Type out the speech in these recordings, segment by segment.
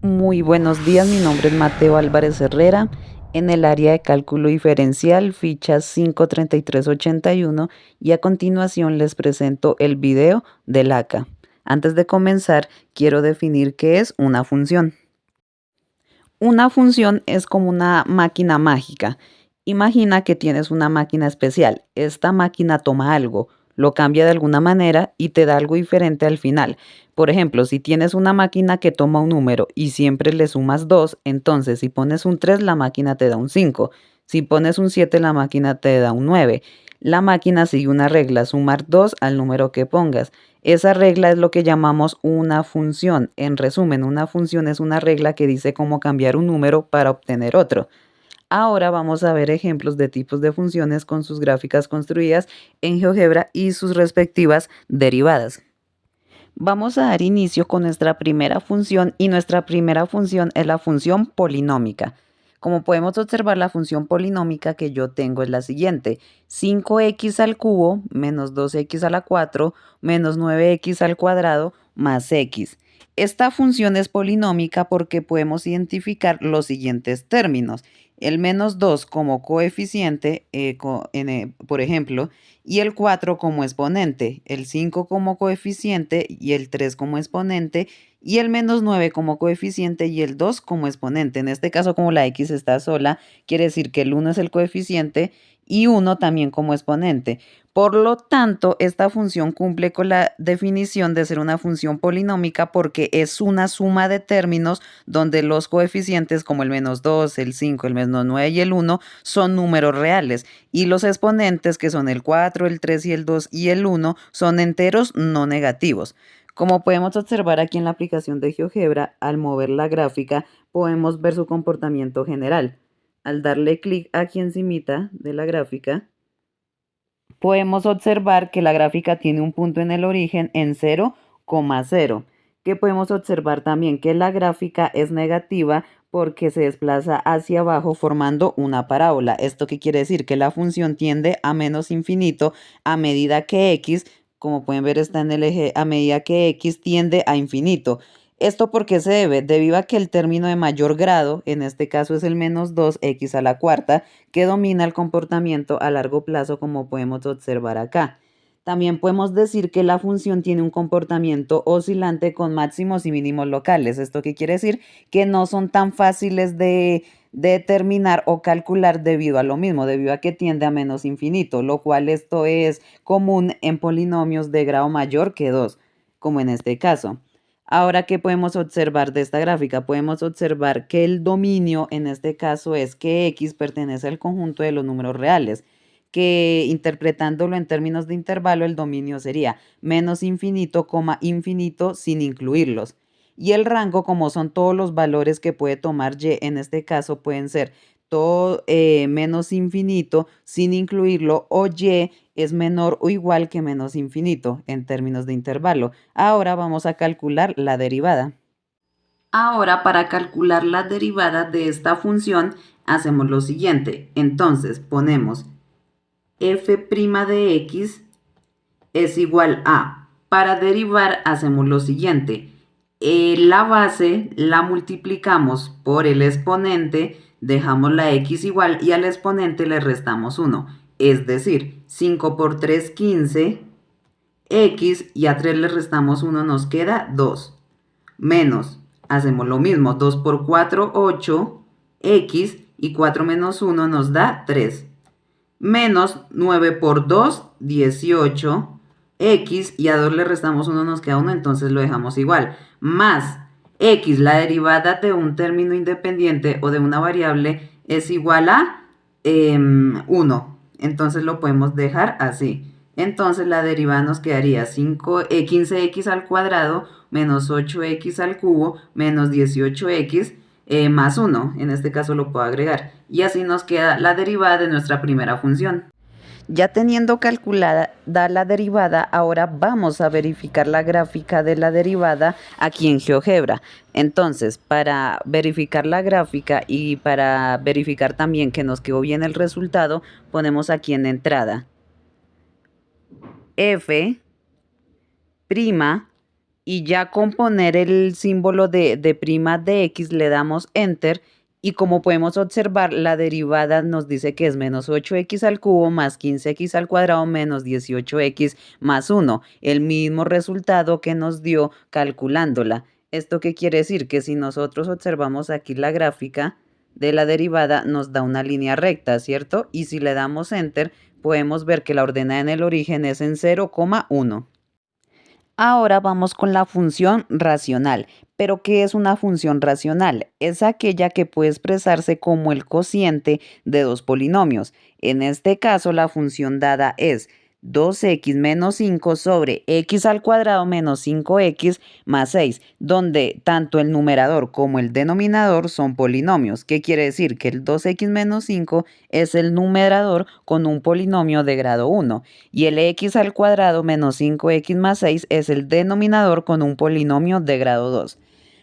Muy buenos días, mi nombre es Mateo Álvarez Herrera, en el área de cálculo diferencial, fichas 53381, y a continuación les presento el video del ACA. Antes de comenzar, quiero definir qué es una función. Una función es como una máquina mágica. Imagina que tienes una máquina especial. Esta máquina toma algo, lo cambia de alguna manera y te da algo diferente al final. Por ejemplo, si tienes una máquina que toma un número y siempre le sumas 2, entonces si pones un 3, la máquina te da un 5. Si pones un 7, la máquina te da un 9. La máquina sigue una regla, sumar 2 al número que pongas. Esa regla es lo que llamamos una función. En resumen, una función es una regla que dice cómo cambiar un número para obtener otro. Ahora vamos a ver ejemplos de tipos de funciones con sus gráficas construidas en GeoGebra y sus respectivas derivadas. Vamos a dar inicio con nuestra primera función y nuestra primera función es la función polinómica. Como podemos observar, la función polinómica que yo tengo es la siguiente: 5x al cubo menos 2x a la 4 menos 9x al cuadrado más x. Esta función es polinómica porque podemos identificar los siguientes términos: el menos 2 como coeficiente, por ejemplo, y el 4 como exponente, el 5 como coeficiente y el 3 como exponente, y el menos 9 como coeficiente y el 2 como exponente. En este caso, como la x está sola, quiere decir que el 1 es el coeficiente y 1 también como exponente. Por lo tanto, esta función cumple con la definición de ser una función polinómica porque es una suma de términos donde los coeficientes como el menos 2, el 5, el menos 9 y el 1 son números reales y los exponentes, que son el 4, el 3 y el 2 y el 1, son enteros no negativos. Como podemos observar aquí en la aplicación de GeoGebra, al mover la gráfica podemos ver su comportamiento general. Al darle clic aquí encimita de la gráfica, podemos observar que la gráfica tiene un punto en el origen en 0,0. Que podemos observar también que la gráfica es negativa porque se desplaza hacia abajo formando una parábola. ¿Esto qué quiere decir? Que la función tiende a menos infinito a medida que x, como pueden ver está en el eje, a medida que x tiende a infinito. ¿Esto por qué se debe? Debido a que el término de mayor grado, en este caso es el menos 2x a la cuarta, que domina el comportamiento a largo plazo, como podemos observar acá. También podemos decir que la función tiene un comportamiento oscilante con máximos y mínimos locales. ¿Esto qué quiere decir? Que no son tan fáciles de determinar o calcular debido a lo mismo, debido a que tiende a menos infinito, lo cual esto es común en polinomios de grado mayor que 2, como en este caso. Ahora, ¿qué podemos observar de esta gráfica? Podemos observar que el dominio en este caso es que x pertenece al conjunto de los números reales, que interpretándolo en términos de intervalo, el dominio sería menos infinito, infinito sin incluirlos. Y el rango, como son todos los valores que puede tomar y, en este caso pueden ser todo menos infinito sin incluirlo, o y es menor o igual que menos infinito en términos de intervalo. Ahora vamos a calcular la derivada. Ahora, para calcular la derivada de esta función, hacemos lo siguiente. Entonces, ponemos f' de x es igual a, para derivar, hacemos lo siguiente. La base la multiplicamos por el exponente, dejamos la x igual y al exponente le restamos 1. Es decir, 5 por 3, 15, x, y a 3 le restamos 1, nos queda 2. Menos, hacemos lo mismo, 2 por 4, 8, x, y 4 menos 1 nos da 3. Menos 9 por 2, 18, x, y a 2 le restamos 1, nos queda 1, entonces lo dejamos igual. Más x, la derivada de un término independiente o de una variable, es igual a 1. Entonces lo podemos dejar así. Entonces la derivada nos quedaría 15x al cuadrado menos 8x al cubo menos 18x más 1. En este caso lo puedo agregar. Y así nos queda la derivada de nuestra primera función. Ya teniendo calculada la derivada, ahora vamos a verificar la gráfica de la derivada aquí en GeoGebra. Entonces, para verificar la gráfica y para verificar también que nos quedó bien el resultado, ponemos aquí en entrada f' Y ya con poner el símbolo de prima de x le damos enter y como podemos observar la derivada nos dice que es menos 8x al cubo más 15x al cuadrado menos 18x más 1, el mismo resultado que nos dio calculándola. ¿Esto qué quiere decir? Que si nosotros observamos aquí la gráfica de la derivada nos da una línea recta, ¿cierto? Y si le damos enter podemos ver que la ordenada en el origen es en 0,1. Ahora vamos con la función racional. ¿Pero qué es una función racional? Es aquella que puede expresarse como el cociente de dos polinomios. En este caso, la función dada es 2x menos 5 sobre x al cuadrado menos 5x más 6, donde tanto el numerador como el denominador son polinomios. ¿Qué quiere decir? Que el 2x menos 5 es el numerador con un polinomio de grado 1 y el x al cuadrado menos 5x más 6 es el denominador con un polinomio de grado 2.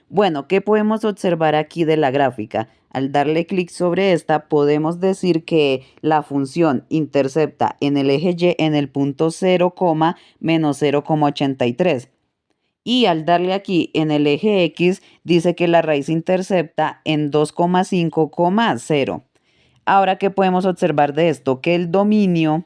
Bueno, ¿qué podemos observar aquí de la gráfica? Al darle clic sobre esta, podemos decir que la función intercepta en el eje Y en el punto 0, menos 0,83. Y al darle aquí en el eje X, dice que la raíz intercepta en 2,5,0. Ahora, ¿qué podemos observar de esto? Que el dominio,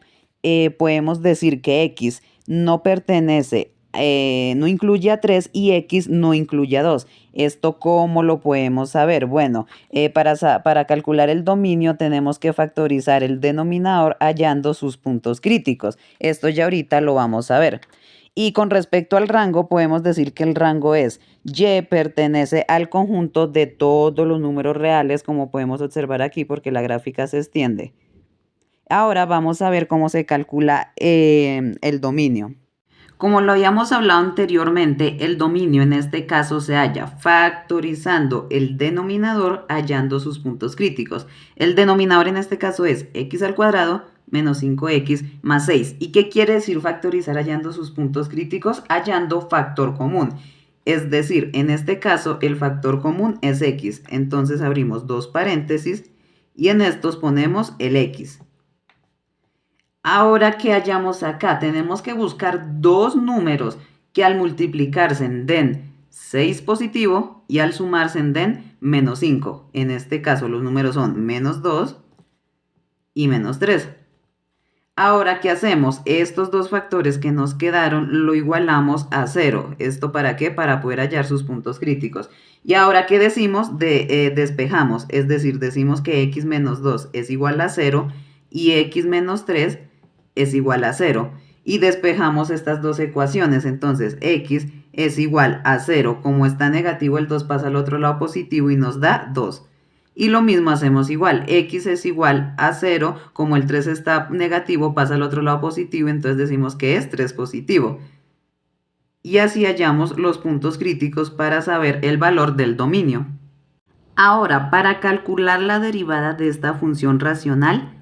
podemos decir que X no pertenece, no incluye a 3 y X no incluye a 2. ¿Esto cómo lo podemos saber? Bueno, para calcular el dominio tenemos que factorizar el denominador hallando sus puntos críticos. Esto ya ahorita lo vamos a ver. Y con respecto al rango, podemos decir que el rango es Y pertenece al conjunto de todos los números reales, como podemos observar aquí, porque la gráfica se extiende. Ahora vamos a ver cómo se calcula el dominio. Como lo habíamos hablado anteriormente, el dominio en este caso se halla factorizando el denominador hallando sus puntos críticos. El denominador en este caso es x al cuadrado menos 5x más 6. ¿Y qué quiere decir factorizar hallando sus puntos críticos? Hallando factor común. Es decir, en este caso el factor común es x. Entonces abrimos dos paréntesis y en estos ponemos el x. Ahora que hallamos acá, tenemos que buscar dos números que al multiplicarse den 6 positivo y al sumarse den menos 5. En este caso los números son menos 2 y menos 3. Ahora, ¿qué hacemos? Estos dos factores que nos quedaron lo igualamos a 0. ¿Esto para qué? Para poder hallar sus puntos críticos. Y ahora, ¿qué decimos? Despejamos, es decir, decimos que x menos 2 es igual a 0 y x menos 3 es igual a 0. Y despejamos estas dos ecuaciones. Entonces, x es igual a 0. Como está negativo, el 2 pasa al otro lado positivo y nos da 2. Y lo mismo hacemos igual, x es igual a 0, como el 3 está negativo, pasa al otro lado positivo, entonces decimos que es 3 positivo. Y así hallamos los puntos críticos para saber el valor del dominio. Ahora, para calcular la derivada de esta función racional,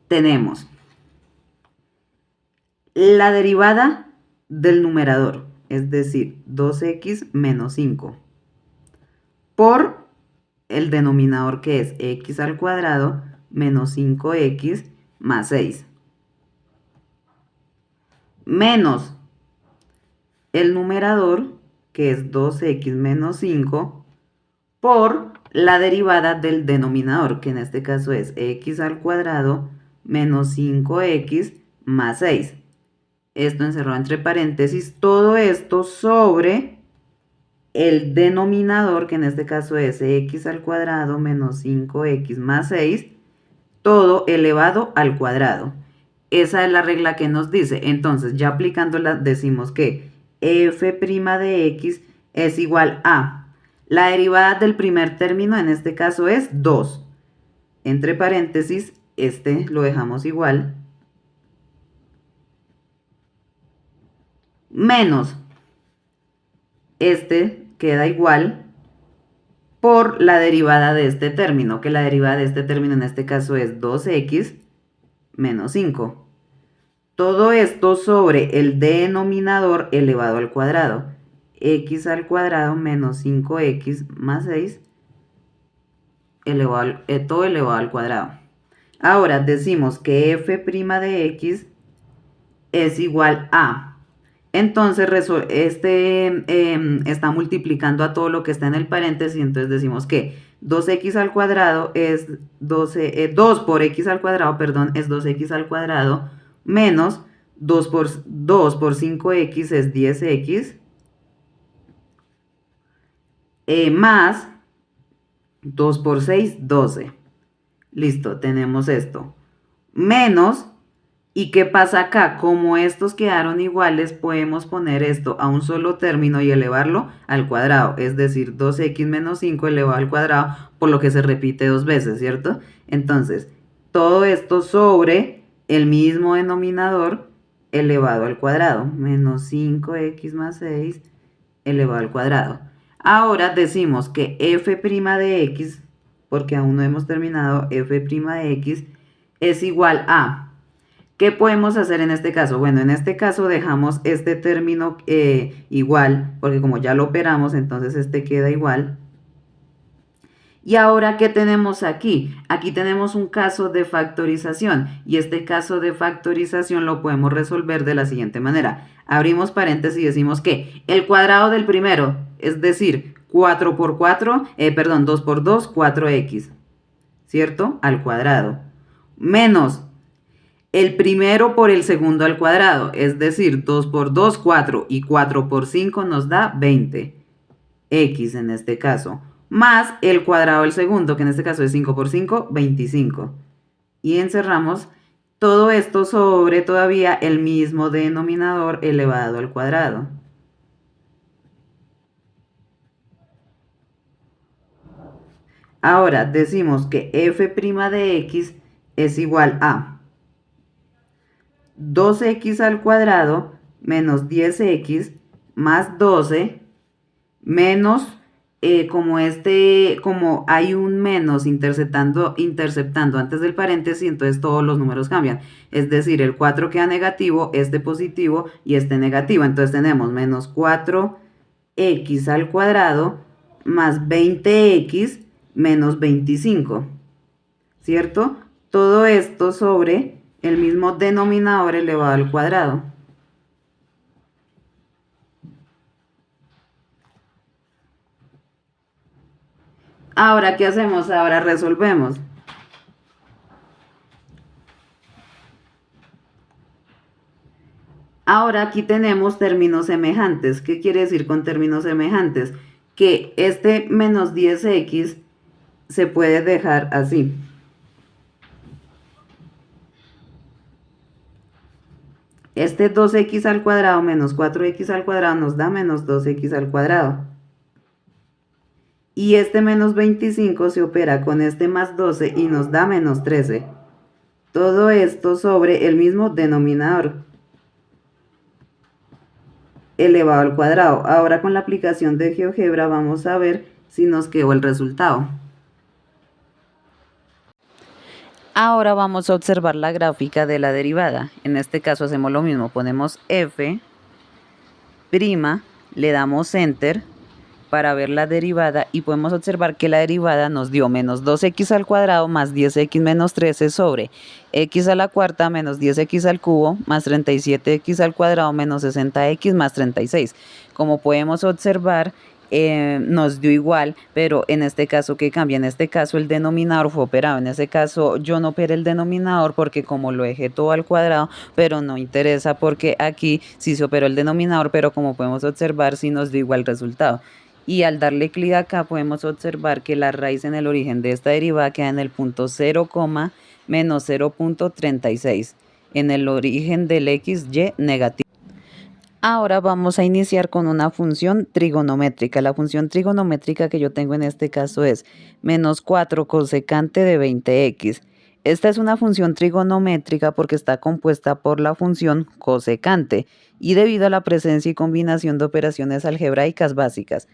tenemos la derivada del numerador, es decir, 2x menos 5, por el denominador que es x al cuadrado menos 5x más 6. Menos el numerador que es 2x menos 5 por la derivada del denominador que en este caso es x al cuadrado menos 5x más 6. Esto encerrado entre paréntesis, todo esto sobre el denominador, que en este caso es x al cuadrado menos 5x más 6, todo elevado al cuadrado. Esa es la regla que nos dice. Entonces, ya aplicándola, decimos que f' de x es igual a la derivada del primer término, en este caso es 2. Entre paréntesis, este lo dejamos igual. Menos este queda igual por la derivada de este término, que la derivada de este término en este caso es 2x menos 5. Todo esto sobre el denominador elevado al cuadrado. X al cuadrado menos 5x más 6 todo elevado al cuadrado. Ahora decimos que f' de x es igual a Entonces está multiplicando a todo lo que está en el paréntesis, entonces decimos que 2x al cuadrado es 2 por x al cuadrado, perdón, es 2x al cuadrado, menos 2 por 5x es 10x, más 2 por 6, 12. Listo, tenemos esto. Menos, ¿y qué pasa acá? Como estos quedaron iguales, podemos poner esto a un solo término y elevarlo al cuadrado. Es decir, 2x menos 5 elevado al cuadrado, por lo que se repite dos veces, ¿cierto? Entonces, todo esto sobre el mismo denominador elevado al cuadrado. Menos 5x más 6 elevado al cuadrado. Ahora decimos que f' de x, porque aún no hemos terminado, f' de x es igual a... ¿Qué podemos hacer en este caso? Bueno, en este caso dejamos este término igual, porque como ya lo operamos, entonces este queda igual. Y ahora, ¿qué tenemos aquí? Aquí tenemos un caso de factorización, y este caso de factorización lo podemos resolver de la siguiente manera. Abrimos paréntesis y decimos que el cuadrado del primero, es decir, 4 por 4, perdón, 2 por 2, 4x, ¿cierto? Al cuadrado. Menos el primero por el segundo al cuadrado, es decir, 2 por 2, 4, y 4 por 5 nos da 20, x en este caso, más el cuadrado del segundo, que en este caso es 5 por 5, 25. Y encerramos todo esto sobre todavía el mismo denominador elevado al cuadrado. Ahora decimos que f' de x es igual a 2x al cuadrado menos 10x más 12 menos, como hay un menos interceptando antes del paréntesis, entonces todos los números cambian. Es decir, el 4 queda negativo, este positivo y este negativo. Entonces tenemos menos 4x al cuadrado más 20x menos 25, ¿cierto? Todo esto sobre el mismo denominador elevado al cuadrado. Ahora, ¿qué hacemos? Ahora resolvemos. Ahora aquí tenemos términos semejantes. ¿Qué quiere decir con términos semejantes? Que este menos 10x se puede dejar así. Este 2x al cuadrado menos 4x al cuadrado nos da menos 2x al cuadrado. Y este menos 25 se opera con este más 12 y nos da menos 13. Todo esto sobre el mismo denominador elevado al cuadrado. Ahora con la aplicación de GeoGebra vamos a ver si nos quedó el resultado. Ahora vamos a observar la gráfica de la derivada. En este caso hacemos lo mismo, ponemos f', le damos enter para ver la derivada y podemos observar que la derivada nos dio menos 2x al cuadrado más 10x menos 13 sobre x a la cuarta menos 10x al cubo más 37x al cuadrado menos 60x más 36. Como podemos observar, nos dio igual, pero en este caso, ¿qué cambia? En este caso el denominador fue operado. En este caso yo no operé el denominador porque como lo dejé todo al cuadrado, pero no interesa porque aquí sí se operó el denominador, pero como podemos observar sí nos dio igual el resultado. Y al darle clic acá podemos observar que la raíz en el origen de esta derivada queda en el punto 0, menos 0.36, en el origen del xy negativo. Ahora vamos a iniciar con una función trigonométrica. La función trigonométrica que yo tengo en este caso es menos 4 cosecante de 20x. Esta es una función trigonométrica porque está compuesta por la función cosecante y debido a la presencia y combinación de operaciones algebraicas básicas.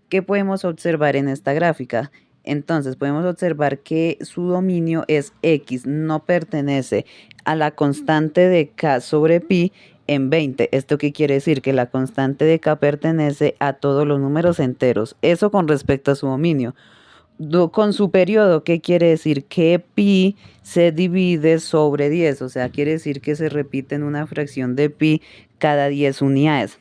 ¿Qué podemos observar en esta gráfica? Entonces podemos observar que su dominio es x, no pertenece a la constante de k sobre pi en 20. ¿Esto qué quiere decir? Que la constante de k pertenece a todos los números enteros. Eso con respecto a su dominio. con su periodo, ¿qué quiere decir? Que pi se divide sobre 10, o sea, quiere decir que se repite en una fracción de pi cada 10 unidades.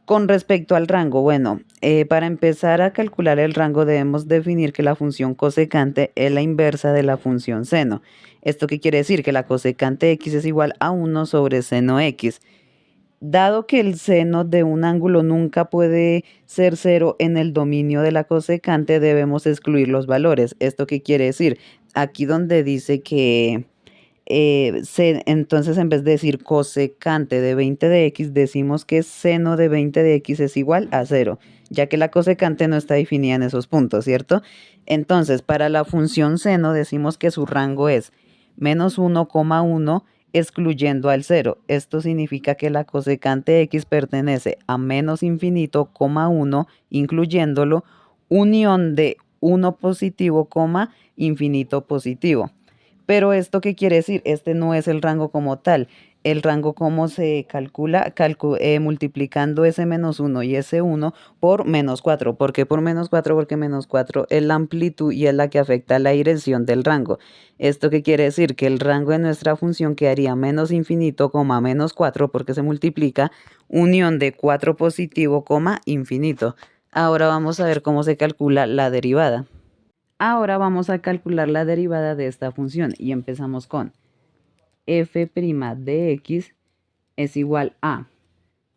Con respecto al rango, bueno, para empezar a calcular el rango debemos definir que la función cosecante es la inversa de la función seno. ¿Esto qué quiere decir? Que la cosecante x es igual a 1 sobre seno x. Dado que el seno de un ángulo nunca puede ser cero en el dominio de la cosecante, debemos excluir los valores. ¿Esto qué quiere decir? Aquí donde dice que entonces en vez de decir cosecante de 20 de x, decimos que seno de 20 de x es igual a 0, ya que la cosecante no está definida en esos puntos, ¿cierto? Entonces, para la función seno decimos que su rango es menos 1,1 excluyendo al 0. Esto significa que la cosecante x pertenece a menos infinito, 1, incluyéndolo, unión de 1 positivo, infinito positivo. Pero ¿esto qué quiere decir? Este no es el rango como tal. El rango como se calcula, multiplicando ese menos 1 y ese 1 por menos 4. ¿Por qué por menos 4? Porque menos 4 es la amplitud y es la que afecta la dirección del rango. ¿Esto qué quiere decir? Que el rango de nuestra función quedaría menos infinito, menos 4, porque se multiplica unión de 4 positivo, infinito. Ahora vamos a ver cómo se calcula la derivada. Ahora vamos a calcular la derivada de esta función y empezamos con f' de x es igual a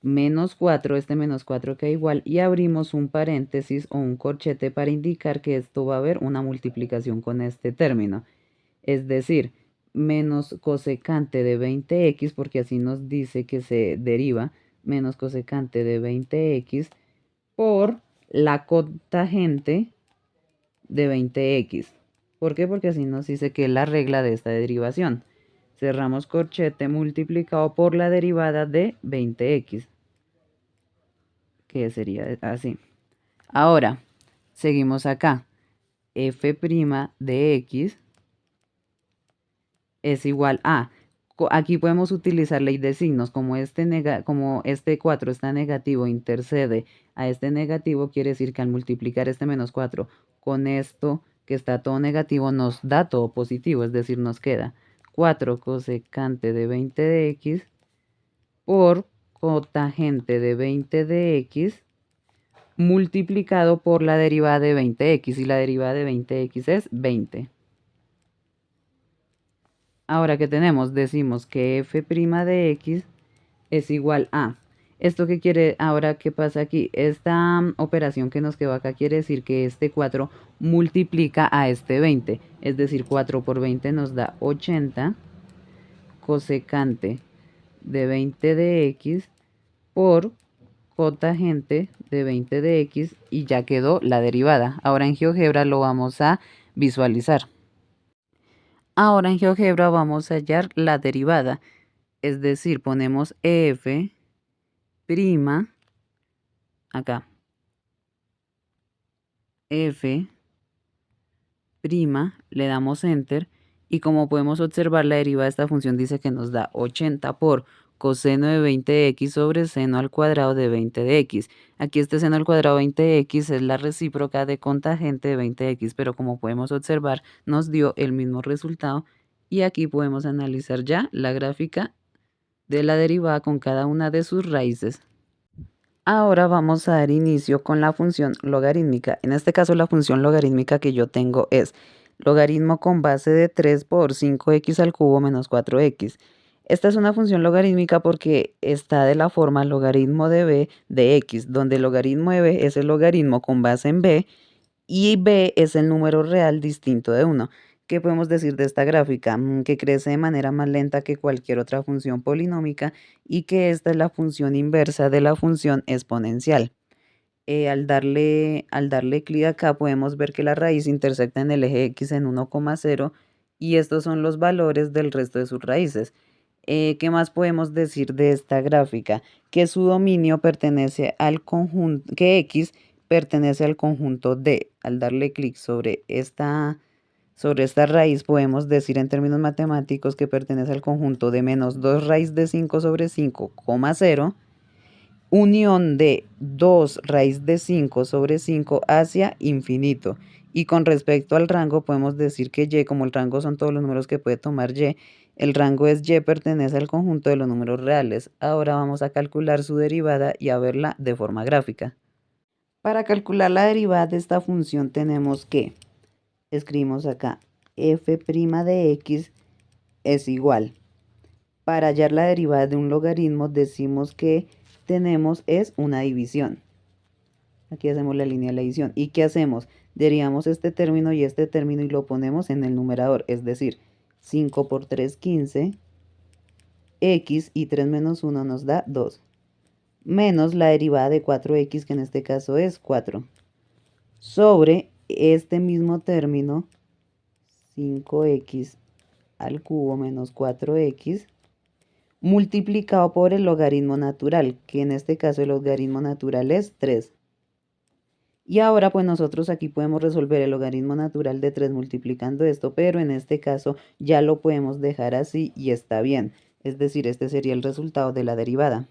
menos 4, este menos 4 queda igual, y abrimos un paréntesis o un corchete para indicar que esto va a haber una multiplicación con este término. Es decir, menos cosecante de 20x, porque así nos dice que se deriva, menos cosecante de 20x por la cotangente de 20x. ¿Por qué? Porque así nos dice que es la regla de esta derivación. Cerramos corchete multiplicado por la derivada de 20x, que sería así. Ahora, seguimos acá. F' de x es igual a... Aquí podemos utilizar ley de signos. Como este 4 está negativo, intercede a este negativo, quiere decir que al multiplicar este menos 4 con esto que está todo negativo, nos da todo positivo, es decir, nos queda 4 cosecante de 20 de x por cotangente de 20 de x multiplicado por la derivada de 20x, y la derivada de 20x es 20. Ahora que tenemos, decimos que f' de x es igual a... ¿Esto qué quiere? Ahora, ¿qué pasa aquí? Esta operación que nos quedó acá quiere decir que este 4 multiplica a este 20. Es decir, 4 por 20 nos da 80 cosecante de 20 de x por cotangente de 20 de x, y ya quedó la derivada. Ahora en GeoGebra lo vamos a visualizar. Ahora en GeoGebra vamos a hallar la derivada. Es decir, ponemos f' acá, f', le damos enter, y como podemos observar, la derivada de esta función dice que nos da 80 por coseno de 20 de x sobre seno al cuadrado de 20 de x. Aquí este seno al cuadrado de 20 de x es la recíproca de cotangente de 20 de x, pero como podemos observar, nos dio el mismo resultado, y aquí podemos analizar ya la gráfica de la derivada con cada una de sus raíces. Ahora vamos a dar inicio con la función logarítmica. En este caso, la función logarítmica que yo tengo es logaritmo con base de 3 por 5x al cubo menos 4x. Esta es una función logarítmica porque está de la forma logaritmo de b de x, donde el logaritmo de b es el logaritmo con base en b y b es el número real distinto de 1. ¿Qué podemos decir de esta gráfica? Que crece de manera más lenta que cualquier otra función polinómica, y que esta es la función inversa de la función exponencial. Al darle clic acá podemos ver que la raíz intersecta en el eje x en 1,0, y estos son los valores del resto de sus raíces. ¿Qué más podemos decir de esta gráfica? Que su dominio pertenece al conjunto, que x pertenece al conjunto D. Al darle clic sobre esta raíz podemos decir en términos matemáticos que pertenece al conjunto de menos 2 raíz de 5 sobre 5, 0, unión de 2 raíz de 5 sobre 5 hacia infinito. Y con respecto al rango podemos decir que y, como el rango son todos los números que puede tomar y, el rango es y pertenece al conjunto de los números reales. Ahora vamos a calcular su derivada y a verla de forma gráfica. Para calcular la derivada de esta función tenemos que, escribimos acá, f' de x es igual. Para hallar la derivada de un logaritmo decimos que tenemos es una división. Aquí hacemos la línea de la división. ¿Y qué hacemos? Derivamos este término y lo ponemos en el numerador, es decir, 5 por 3, 15, x y 3 menos 1 nos da 2, menos la derivada de 4x, que en este caso es 4, sobre este mismo término, 5x al cubo menos 4x, multiplicado por el logaritmo natural, que en este caso el logaritmo natural es 3. Y ahora pues nosotros aquí podemos resolver el logaritmo natural de 3 multiplicando esto, pero en este caso ya lo podemos dejar así y está bien. Es decir, este sería el resultado de la derivada.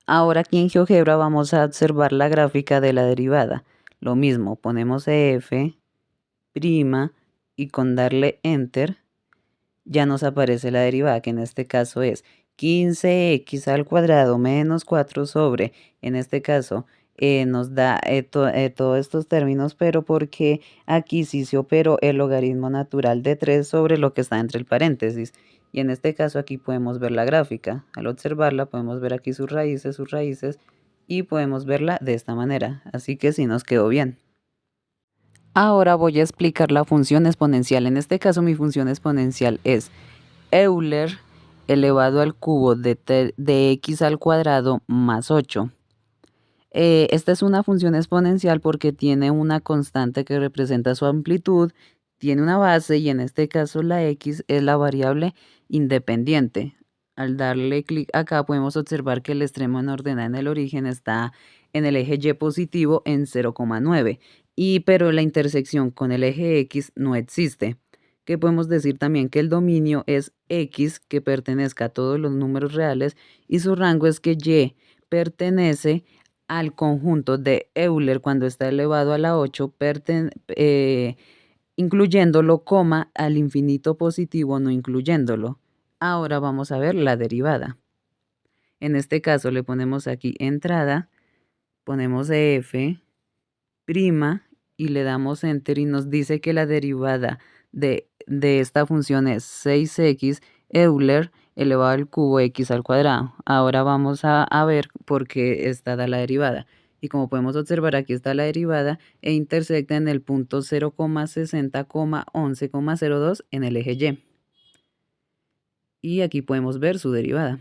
Ahora aquí en GeoGebra vamos a observar la gráfica de la derivada. Lo mismo, ponemos f', y con darle Enter ya nos aparece la derivada, que en este caso es 15x al cuadrado menos 4 sobre, en este caso, nos da todos estos términos, pero porque aquí sí se operó el logaritmo natural de 3 sobre lo que está entre el paréntesis. Y en este caso aquí podemos ver la gráfica. Al observarla podemos ver aquí sus raíces, y podemos verla de esta manera. Así que sí nos quedó bien. Ahora voy a explicar la función exponencial. En este caso mi función exponencial es Euler elevado al cubo de x al cuadrado más 8. Esta es una función exponencial porque tiene una constante que representa su amplitud, tiene una base y en este caso la x es la variable independiente. Al darle clic acá podemos observar que el extremo en ordenada en el origen está en el eje y positivo en 0,9, pero la intersección con el eje x no existe. Que podemos decir también que el dominio es x, que pertenezca a todos los números reales, y su rango es que y pertenece al conjunto de Euler cuando está elevado a la 8, incluyéndolo, coma, al infinito positivo no incluyéndolo. Ahora vamos a ver la derivada. En este caso le ponemos aquí entrada, ponemos f', y le damos enter y nos dice que la derivada de esta función es 6x Euler elevado al cubo x al cuadrado. Ahora vamos a ver por qué está dada la derivada. Y como podemos observar, aquí está la derivada e intersecta en el punto 0,60,11,02 en el eje y. Y aquí podemos ver su derivada.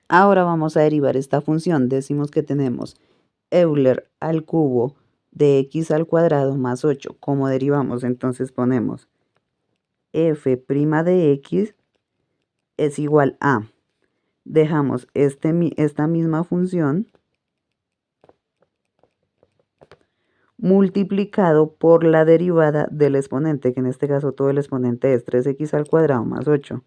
Ahora vamos a derivar esta función. Decimos que tenemos Euler al cubo de x al cuadrado más 8. ¿Cómo derivamos? Entonces ponemos f' de x es igual a, dejamos esta misma función multiplicado por la derivada del exponente, que en este caso todo el exponente es 3x al cuadrado más 8.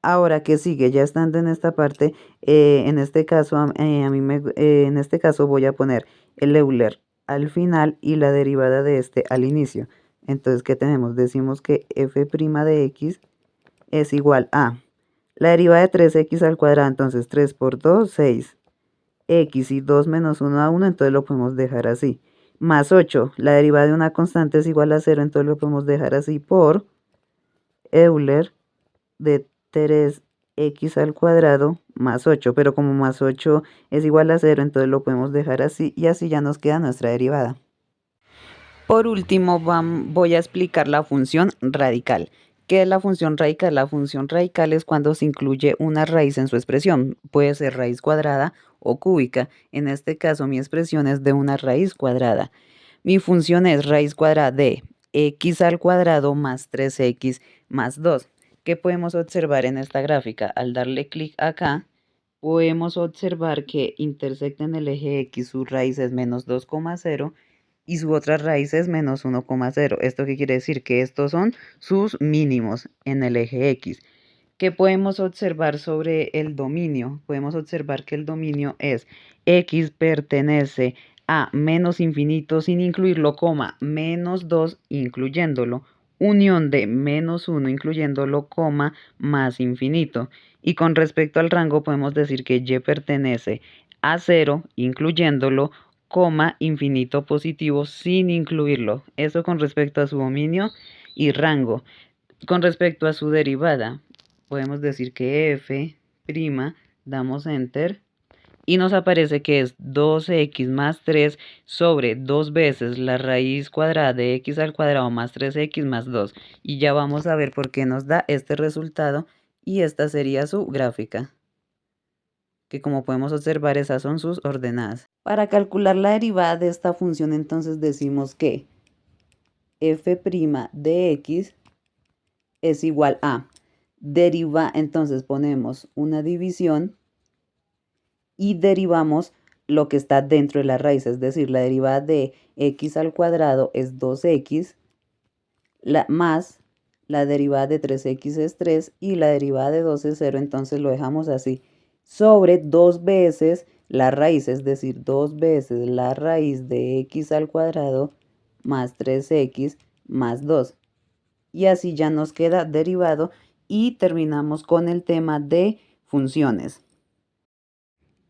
Ahora, ¿qué sigue? Ya estando en esta parte, en este caso, en este caso voy a poner el Euler al final y la derivada de este al inicio. Entonces, ¿qué tenemos? Decimos que f' de x es igual a la derivada de 3x al cuadrado, entonces 3 por 2, 6. X y 2 menos 1 a 1, entonces lo podemos dejar así. Más 8, la derivada de una constante es igual a 0, entonces lo podemos dejar así por Euler de 3x al cuadrado más 8, pero como más 8 es igual a 0, entonces lo podemos dejar así y así ya nos queda nuestra derivada. Por último, voy a explicar la función radical. ¿Qué es la función radical? La función radical es cuando se incluye una raíz en su expresión. Puede ser raíz cuadrada o cúbica. En este caso, mi expresión es de una raíz cuadrada. Mi función es raíz cuadrada de x al cuadrado más 3x más 2. ¿Qué podemos observar en esta gráfica? Al darle clic acá, podemos observar que intersecta en el eje x, su raíz es menos 2,0 y su otra raíz es menos 1,0. ¿Esto qué quiere decir? Que estos son sus mínimos en el eje X. ¿Qué podemos observar sobre el dominio? Podemos observar que el dominio es X pertenece a menos infinito sin incluirlo, coma, menos 2 incluyéndolo, unión de menos 1 incluyéndolo, coma, más infinito. Y con respecto al rango podemos decir que Y pertenece a 0 incluyéndolo, coma, infinito positivo sin incluirlo. Eso con respecto a su dominio y rango. Con respecto a su derivada, podemos decir que f', damos enter, y nos aparece que es 2x más 3 sobre 2 veces la raíz cuadrada de x al cuadrado más 3x más 2. Y ya vamos a ver por qué nos da este resultado, y esta sería su gráfica, que como podemos observar esas son sus ordenadas. Para calcular la derivada de esta función entonces decimos que f' de x es igual a entonces ponemos una división y derivamos lo que está dentro de la raíz, es decir, la derivada de x al cuadrado es 2x, más la derivada de 3x es 3 y la derivada de 2 es 0, entonces lo dejamos así, sobre 2 veces la raíz, es decir, 2 veces la raíz de x al cuadrado más 3x más 2. Y así ya nos queda derivado y terminamos con el tema de funciones.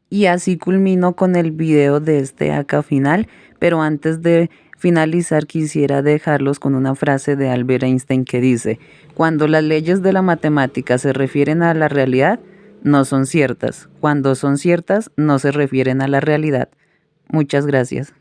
Y así culmino con el video de este acá final, pero antes de finalizar quisiera dejarlos con una frase de Albert Einstein que dice: cuando las leyes de la matemática se refieren a la realidad, no son ciertas. Cuando son ciertas, no se refieren a la realidad. Muchas gracias.